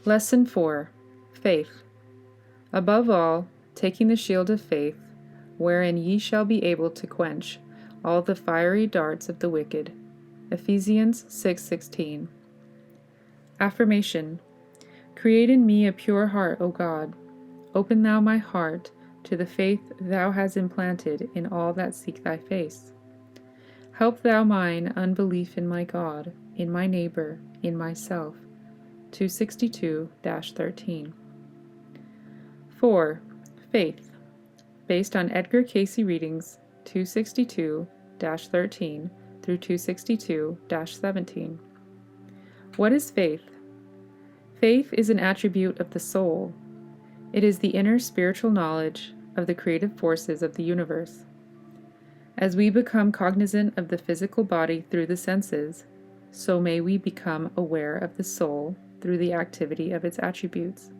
Lesson 4. Faith. Above all, taking the shield of faith, wherein ye shall be able to quench all the fiery darts of the wicked. Ephesians 6:16. Affirmation. Create in me a pure heart, O God. Open thou my heart to the faith thou hast implanted in all that seek thy face. Help thou mine unbelief in my God, in my neighbor, in myself. 262-13. 4. Faith. Based on Edgar Cayce readings 262-13 through 262-17. What is faith? Faith is an attribute of the soul. It is the inner spiritual knowledge of the creative forces of the universe. As we become cognizant of the physical body through the senses, so may we become aware of the soul through the activity of its attributes.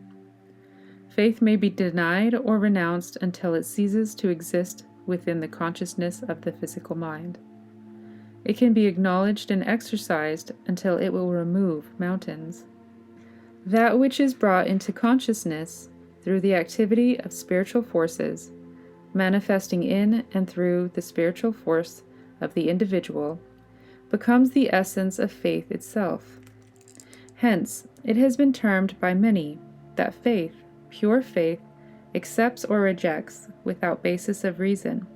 Faith may be denied or renounced until it ceases to exist within the consciousness of the physical mind. It can be acknowledged and exercised until it will remove mountains. That which is brought into consciousness through the activity of spiritual forces, manifesting in and through the spiritual force of the individual, becomes the essence of faith itself. Hence, it has been termed by many that faith, pure faith, accepts or rejects without basis of reason,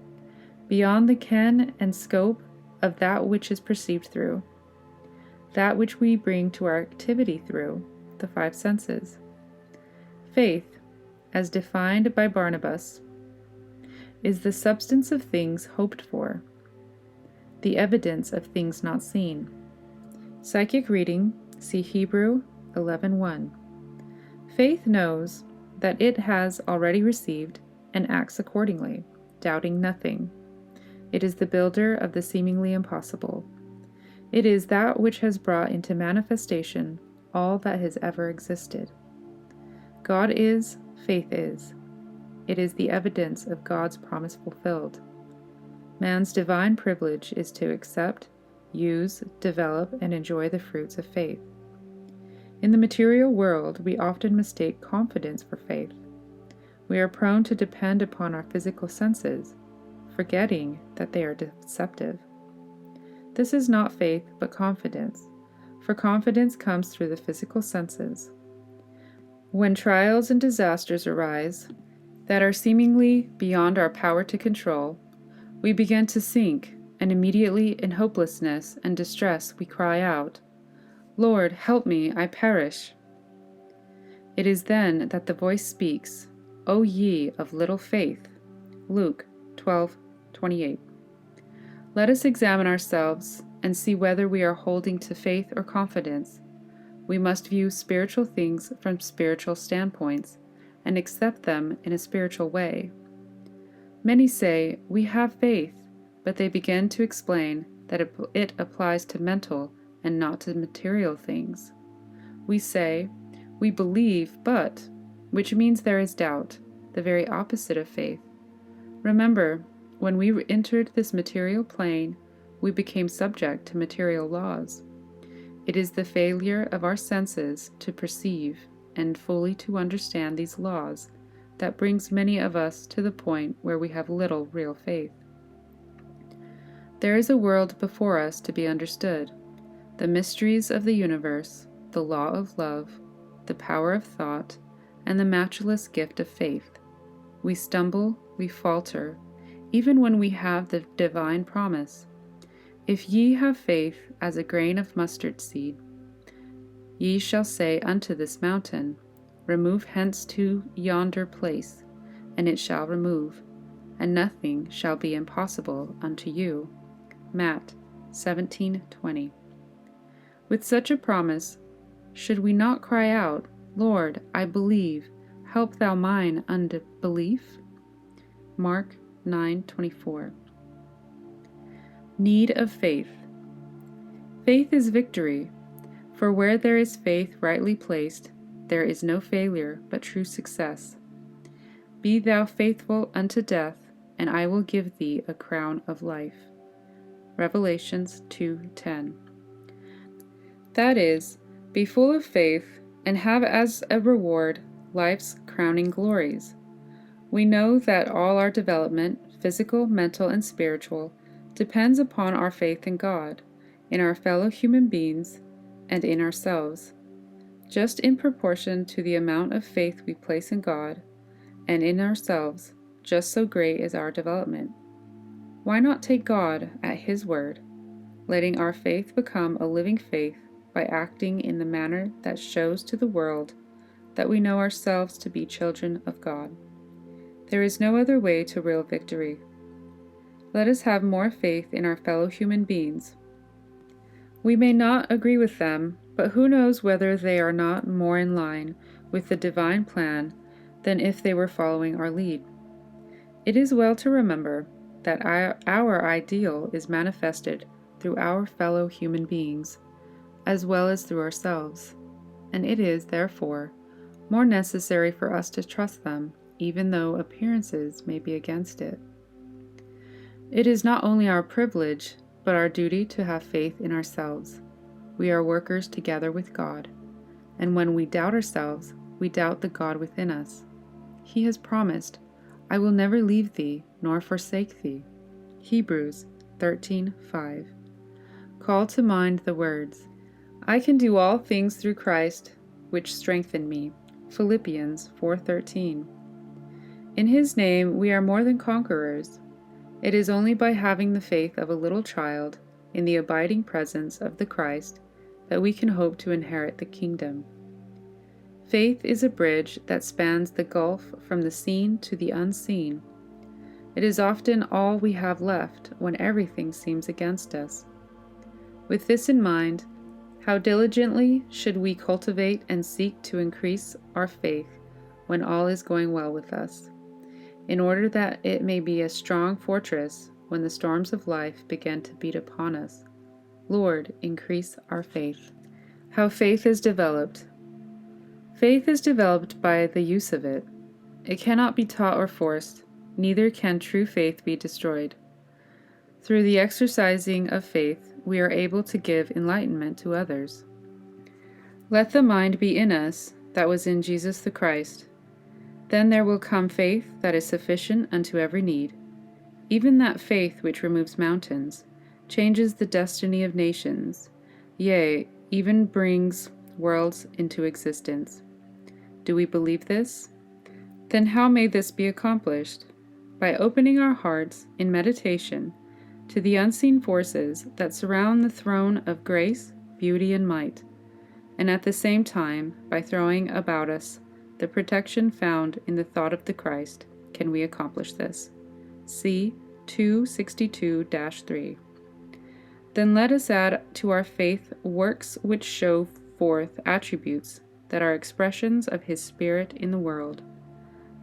beyond the ken and scope of that which is perceived through, that which we bring to our activity through the five senses. Faith, as defined by Barnabas, is the substance of things hoped for, the evidence of things not seen. Psychic reading, see Hebrew 11:1. Faith knows that it has already received and acts accordingly, doubting nothing. It is the builder of the seemingly impossible. It is that which has brought into manifestation all that has ever existed. God is, faith is. It is the evidence of God's promise fulfilled. Man's divine privilege is to accept, use, develop, and enjoy the fruits of faith. In the material world, we often mistake confidence for faith. We are prone to depend upon our physical senses, forgetting that they are deceptive. This is not faith, but confidence, for confidence comes through the physical senses. When trials and disasters arise that are seemingly beyond our power to control, we begin to sink, and immediately in hopelessness and distress we cry out, "Lord, help me, I perish." It is then that the voice speaks, "O ye of little faith." Luke 12:28. Let us examine ourselves and see whether we are holding to faith or confidence. We must view spiritual things from spiritual standpoints and accept them in a spiritual way. Many say, "We have faith," but they begin to explain that it applies to mental and not to material things. We say, "We believe, but," which means there is doubt, the very opposite of faith. Remember, when we entered this material plane, we became subject to material laws. It is the failure of our senses to perceive and fully to understand these laws that brings many of us to the point where we have little real faith. There is a world before us to be understood, the mysteries of the universe, the law of love, the power of thought, and the matchless gift of faith. We stumble, we falter, even when we have the divine promise. If ye have faith as a grain of mustard seed, ye shall say unto this mountain, Remove hence to yonder place, and it shall remove, and nothing shall be impossible unto you. Matt 17:20. With such a promise, should we not cry out, Lord, I believe, help thou mine unbelief? Mark 9:24. Need of faith. Faith is victory, for where there is faith rightly placed, there is no failure but true success. Be thou faithful unto death, and I will give thee a crown of life. Revelations 2:10. That is, be full of faith, and have as a reward life's crowning glories. We know that all our development, physical, mental, and spiritual, depends upon our faith in God, in our fellow human beings, and in ourselves. Just in proportion to the amount of faith we place in God and in ourselves, just so great is our development. Why not take God at His word, letting our faith become a living faith by acting in the manner that shows to the world that we know ourselves to be children of God? There is no other way to real victory. Let us have more faith in our fellow human beings. We may not agree with them, but who knows whether they are not more in line with the divine plan than if they were following our lead. It is well to remember that our ideal is manifested through our fellow human beings, as well as through ourselves, and it is, therefore, more necessary for us to trust them, even though appearances may be against it. It is not only our privilege, but our duty to have faith in ourselves. We are workers together with God, and when we doubt ourselves, we doubt the God within us. He has promised, "I will never leave thee, nor forsake thee." Hebrews 13:5. Call to mind the words, "I can do all things through Christ, which strengthen me." Philippians 4:13. In His name we are more than conquerors. It is only by having the faith of a little child in the abiding presence of the Christ that we can hope to inherit the kingdom. Faith is a bridge that spans the gulf from the seen to the unseen. It is often all we have left when everything seems against us. With this in mind, how diligently should we cultivate and seek to increase our faith when all is going well with us, in order that it may be a strong fortress when the storms of life begin to beat upon us. Lord, increase our faith. How faith is developed. Faith is developed by the use of it. It cannot be taught or forced, neither can true faith be destroyed. Through the exercising of faith, we are able to give enlightenment to others. Let the mind be in us that was in Jesus the Christ. Then there will come faith that is sufficient unto every need, even that faith which removes mountains, changes the destiny of nations, yea, even brings worlds into existence. Do we believe this? Then how may this be accomplished? By opening our hearts in meditation to the unseen forces that surround the throne of grace, beauty, and might, and at the same time, by throwing about us the protection found in the thought of the Christ, can we accomplish this. See 262-3. Then let us add to our faith works which show forth attributes that are expressions of His Spirit in the world.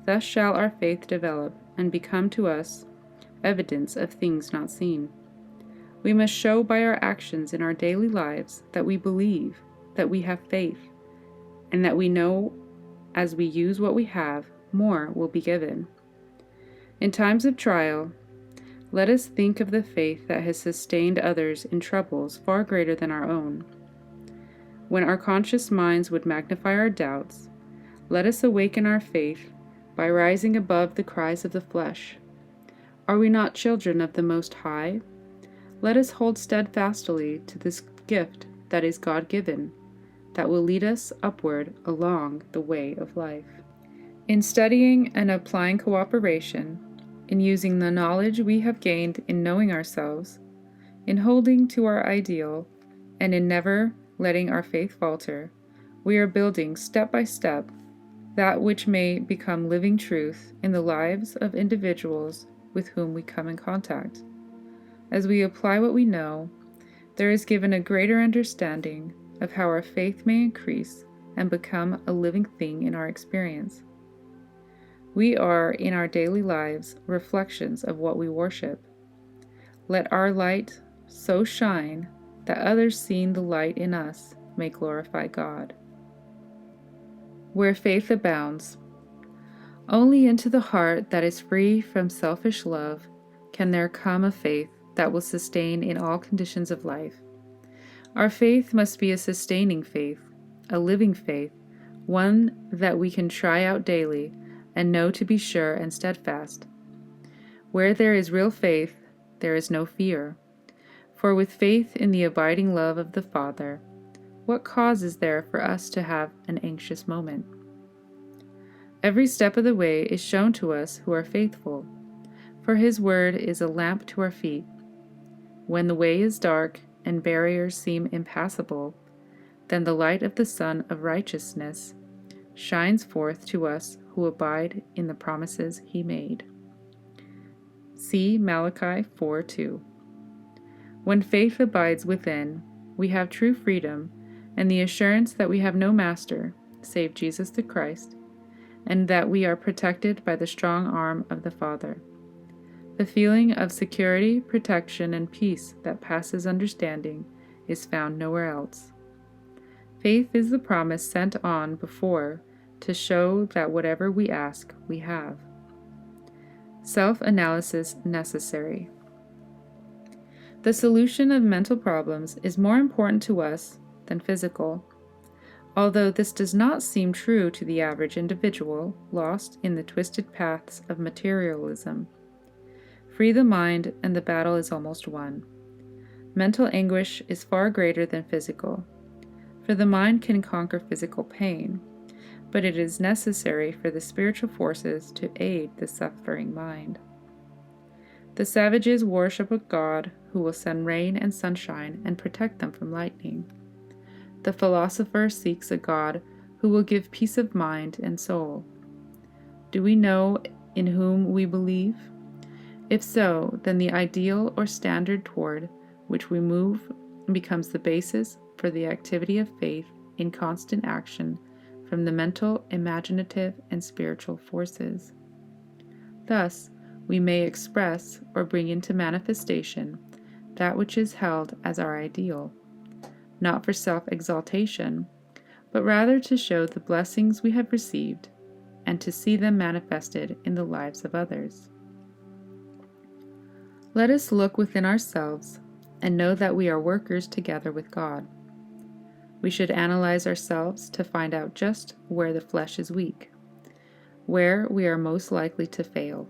Thus shall our faith develop and become to us evidence of things not seen. We must show by our actions in our daily lives that we believe, that we have faith, and that we know as we use what we have, more will be given. In times of trial, let us think of the faith that has sustained others in troubles far greater than our own. When our conscious minds would magnify our doubts, let us awaken our faith by rising above the cries of the flesh. Are we not children of the Most High? Let us hold steadfastly to this gift that is God-given, that will lead us upward along the way of life. In studying and applying cooperation, in using the knowledge we have gained in knowing ourselves, in holding to our ideal, and in never letting our faith falter, we are building step by step that which may become living truth in the lives of individuals with whom we come in contact. As we apply what we know, there is given a greater understanding of how our faith may increase and become a living thing in our experience. We are, in our daily lives, reflections of what we worship. Let our light so shine that others seeing the light in us may glorify God. Where faith abounds. Only into the heart that is free from selfish love can there come a faith that will sustain in all conditions of life. Our faith must be a sustaining faith, a living faith one that we can try out daily and know to be sure and steadfast. Where there is real faith, there is no fear. For with faith in the abiding love of the Father, what cause is there for us to have an anxious moment? Every step of the way is shown to us who are faithful, for His word is a lamp to our feet. When the way is dark and barriers seem impassable, then the light of the Sun of Righteousness shines forth to us who abide in the promises He made. See Malachi 4:2. When faith abides within, we have true freedom and the assurance that we have no master save Jesus the Christ, and that we are protected by the strong arm of the Father. The feeling of security, protection, and peace that passes understanding is found nowhere else. Faith is the promise sent on before to show that whatever we ask, we have. Self-analysis necessary. The solution of mental problems is more important to us than physical, although this does not seem true to the average individual lost in the twisted paths of materialism. Free the mind, and the battle is almost won. Mental anguish is far greater than physical, for the mind can conquer physical pain, but it is necessary for the spiritual forces to aid the suffering mind. The savages worship a God who will send rain and sunshine and protect them from lightning. The philosopher seeks a God who will give peace of mind and soul. Do we know in whom we believe? If so, then the ideal or standard toward which we move becomes the basis for the activity of faith in constant action from the mental, imaginative, and spiritual forces. Thus, we may express or bring into manifestation that which is held as our ideal, not for self-exaltation, but rather to show the blessings we have received and to see them manifested in the lives of others. Let us look within ourselves and know that we are workers together with God. We should analyze ourselves to find out just where the flesh is weak, where we are most likely to fail,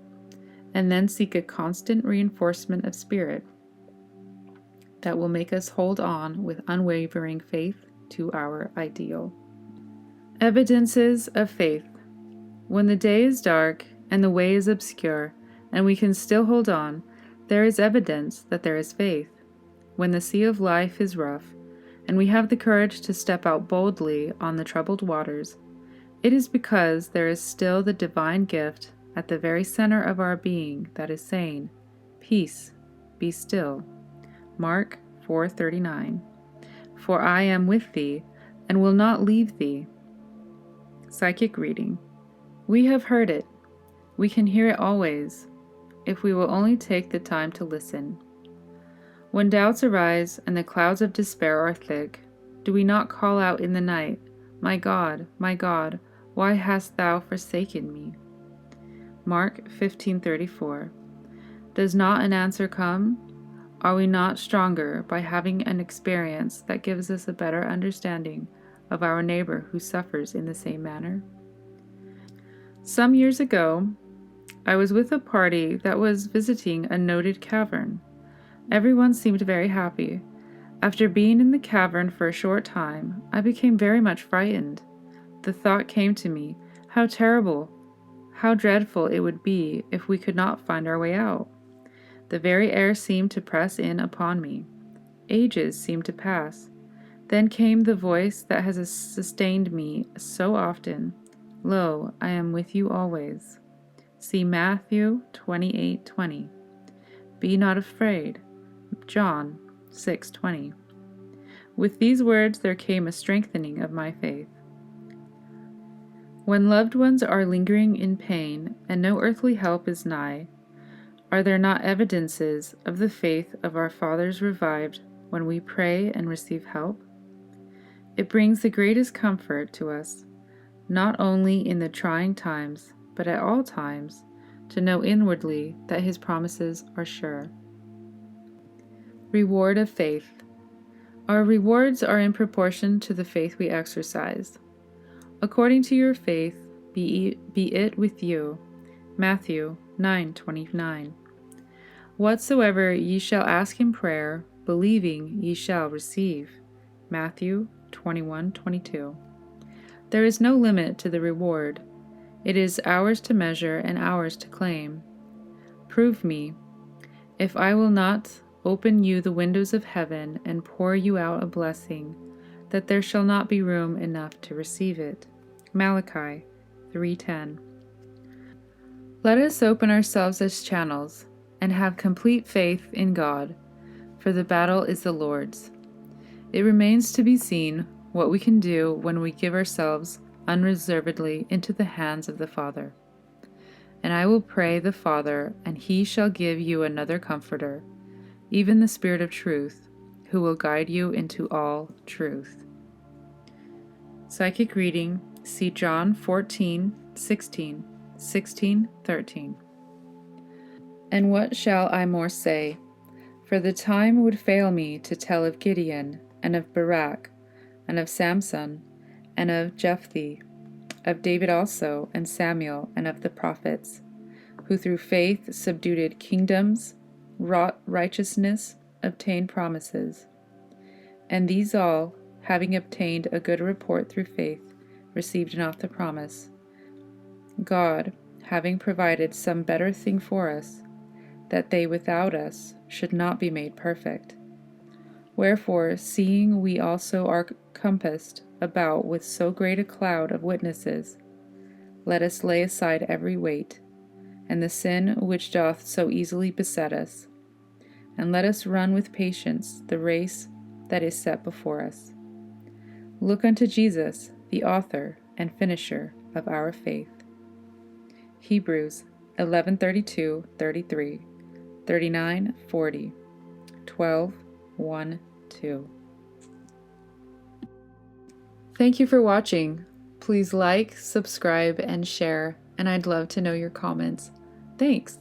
and then seek a constant reinforcement of spirit that will make us hold on with unwavering faith to our ideal. Evidences of faith. When the day is dark and the way is obscure, and we can still hold on, there is evidence that there is faith. When the sea of life is rough, and we have the courage to step out boldly on the troubled waters, it is because there is still the divine gift at the very center of our being that is saying, "Peace, be still." Mark 4:39. For I am with thee, and will not leave thee. Psychic reading. We have heard it. We can hear it always, if we will only take the time to listen. When doubts arise and the clouds of despair are thick, do we not call out in the night, my God, why hast thou forsaken me?" Mark 15:34. Does not an answer come? Are we not stronger by having an experience that gives us a better understanding of our neighbor who suffers in the same manner? Some years ago, I was with a party that was visiting a noted cavern. Everyone seemed very happy. After being in the cavern for a short time, I became very much frightened. The thought came to me, how terrible, how dreadful it would be if we could not find our way out. The very air seemed to press in upon me. Ages seemed to pass. Then came the voice that has sustained me so often. Lo, I am with you always. See Matthew 28:20. Be not afraid. John 6:20. With these words there came a strengthening of my faith. When loved ones are lingering in pain and no earthly help is nigh, are there not evidences of the faith of our fathers revived when we pray and receive help? It brings the greatest comfort to us, not only in the trying times, but at all times, to know inwardly that His promises are sure. Reward of faith. Our rewards are in proportion to the faith we exercise. According to your faith, be it with you. Matthew 9:29. Whatsoever ye shall ask in prayer, believing ye shall receive. Matthew 21:22. There is no limit to the reward. It is ours to measure and ours to claim. Prove me, if I will not open you the windows of heaven and pour you out a blessing, that there shall not be room enough to receive it. Malachi 3:10. Let us open ourselves as channels and have complete faith in God, for the battle is the Lord's. It remains to be seen what we can do when we give ourselves unreservedly into the hands of the Father. And I will pray the Father, and he shall give you another Comforter, even the Spirit of truth, who will guide you into all truth. Psychic reading, see John 14:16, 16:13. And what shall I more say? For the time would fail me to tell of Gideon, and of Barak, and of Samson, and of Jephthah, of David also, and Samuel, and of the prophets, who through faith subdued kingdoms, wrought righteousness, obtained promises. And these all, having obtained a good report through faith, received not the promise. God, having provided some better thing for us, that they without us should not be made perfect. Wherefore, seeing we also are compassed about with so great a cloud of witnesses, let us lay aside every weight, and the sin which doth so easily beset us, and let us run with patience the race that is set before us. Look unto Jesus, the author and finisher of our faith. Hebrews 11:32-33, 39:40, 12:1-2. Thank you for watching. Please like, subscribe, and share, and I'd love to know your comments. Thanks.